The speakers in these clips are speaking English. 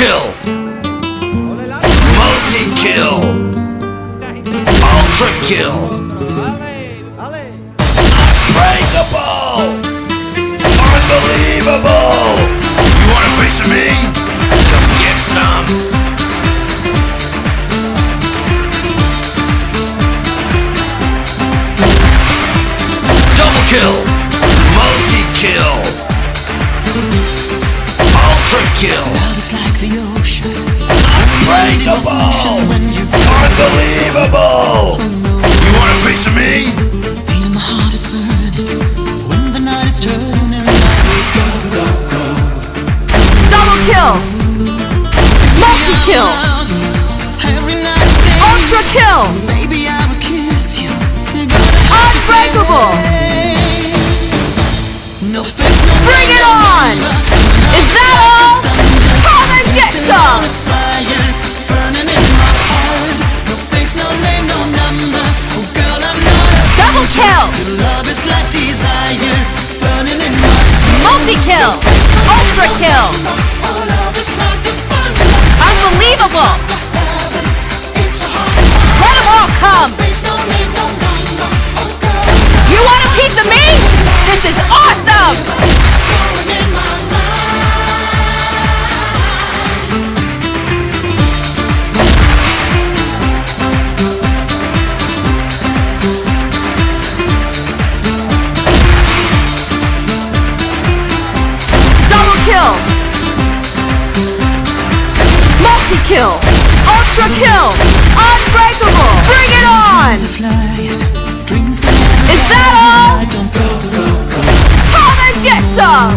kill. Multi-kill. Ultra kill. Unbreakable. Unbelievable. You want a piece of me? Come get some. Double kill. Multi-kill. Ultra kill. Love is like the ocean. Unbreakable. Unbelievable. You want a piece of me? Feel my heart is burning when the night is turning. I will go, go, go. Double kill. Multi-kill. Every night and day. Ultra kill. Baby, I will kiss you. Unbreakable. No face, no Bring it on. Is that all? Come and get some. fire burning in my heart. No face, no name, no number. Oh girl, I'm not a Double kill. Your love is like desire burning in my soul. Multi-kill. Ultra kill. Unbelievable. Let them all come. You want a piece of me? This is awesome. Double kill. Multi-kill. Ultra kill. Unbreakable. Bring it on. Dreams that Is that all? I don't go, go, go. Come and get some.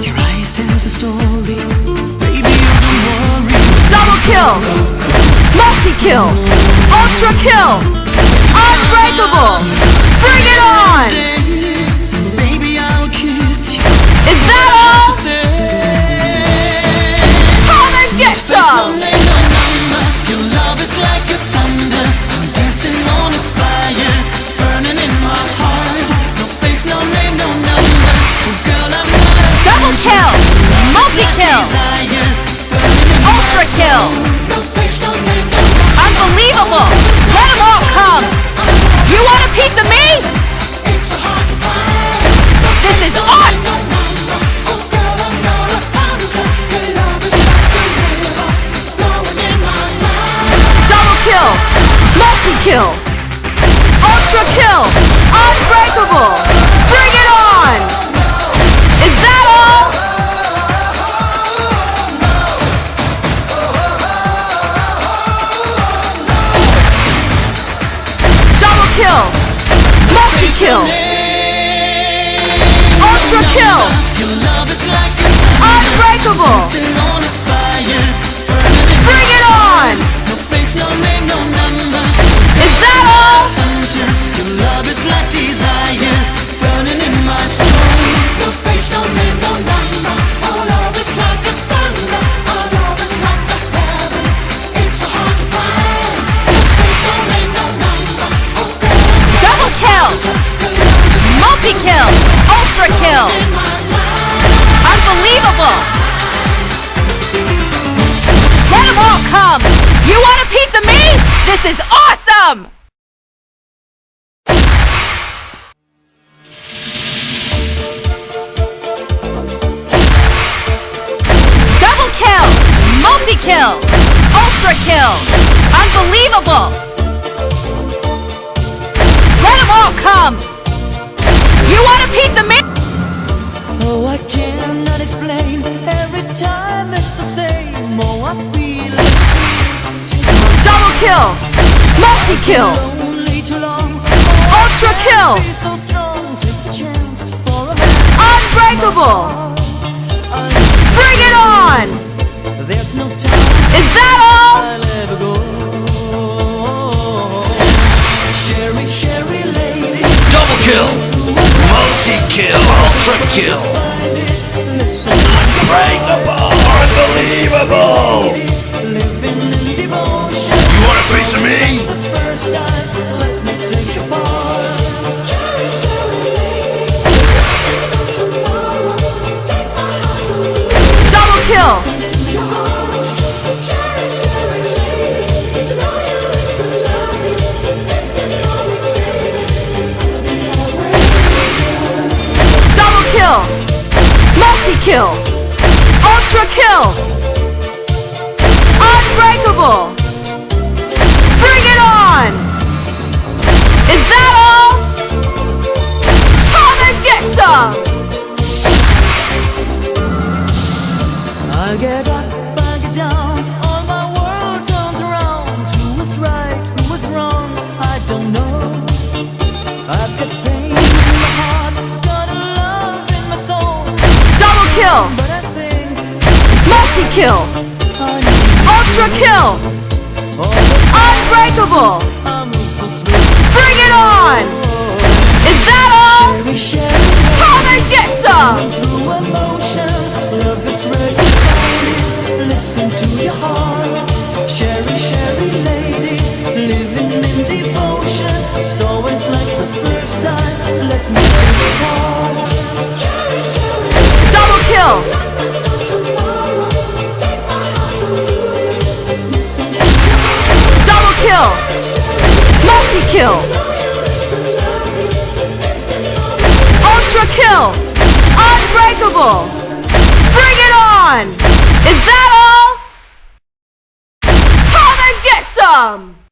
Your eyes tell the story. Baby, you don't worry. Double kill. Multi-kill. Ultra kill. Unbreakable. Bring it on. Baby, I'll kiss you. Is that all? Come and get No some. name, no number. Your love is like a thunder. I'm dancing on a fire, burning in my heart. No face, no name, no number. Oh girl, I'm not a Double kill. Multi-kill. desire, burning in my Ultra kill. no face, no name, no number. Unbelievable. Let them all come. You want a piece of me? It's so hard to find. This is awesome. No number. Oh girl, I'm not a hunter. Your love is like a river flowing in my mind. Double kill. Multi-kill. Ultra kill. Unbreakable. Bring it on. Is that all? Double kill. Multi-kill. Ultra kill. Your love is like a Unbreakable. dancing on a fire, burning in Bring it on. no face, no name, no number. Is that all? Hunter, your love is like desire, burning in my soul. No face, no name, no number. Our love is like a thunder. Our love is like the heaven. It's so hard to find. No face, no name, no number. Oh girl, Double kill. your love is Multi-kill. Ultra kill. in my mind. Unbelievable. Let them all come. You want a piece of me? This is awesome. Double kill. Multi-kill. Ultra kill. Unbelievable. Let them all come. You want a piece of me? Oh, I cannot explain. Every time it's the same. Oh, I feel Double kill. Multi-kill. lonely too long. Ultra kill. Be so strong. Take the chance for a man. Unbreakable. Bring it on. There's no time Is that all? I'll ever go. Sherry, Sherry lady. Double kill. Multi-kill. Ultra kill. Listen, Unbreakable. Unbelievable. living in devotion. You want a piece of me? The first time, let me take your part. Sherry, Sherry lady. It's not tomorrow. Take my heart. Double kill. Unbreakable! Bring it on! Is that all? Come and get some! I get up, I get down, all my world turns around. Who was right, who was wrong, I don't know. I've got pain in my heart, got a love in my soul. Double kill! But I think Multi-kill! I need Ultra kill! all the Unbreakable! I move so slow. Bring it on! Is that all? We share Come and get some! through emotion. Love is ready. Listen to your heart. Sherry, Sherry lady, living in devotion. It's always like the first time. Let me take it hard. Double kill! Double kill! Multi-kill! Ultra kill! Unbreakable! Bring it on! Is that all? Come and get some!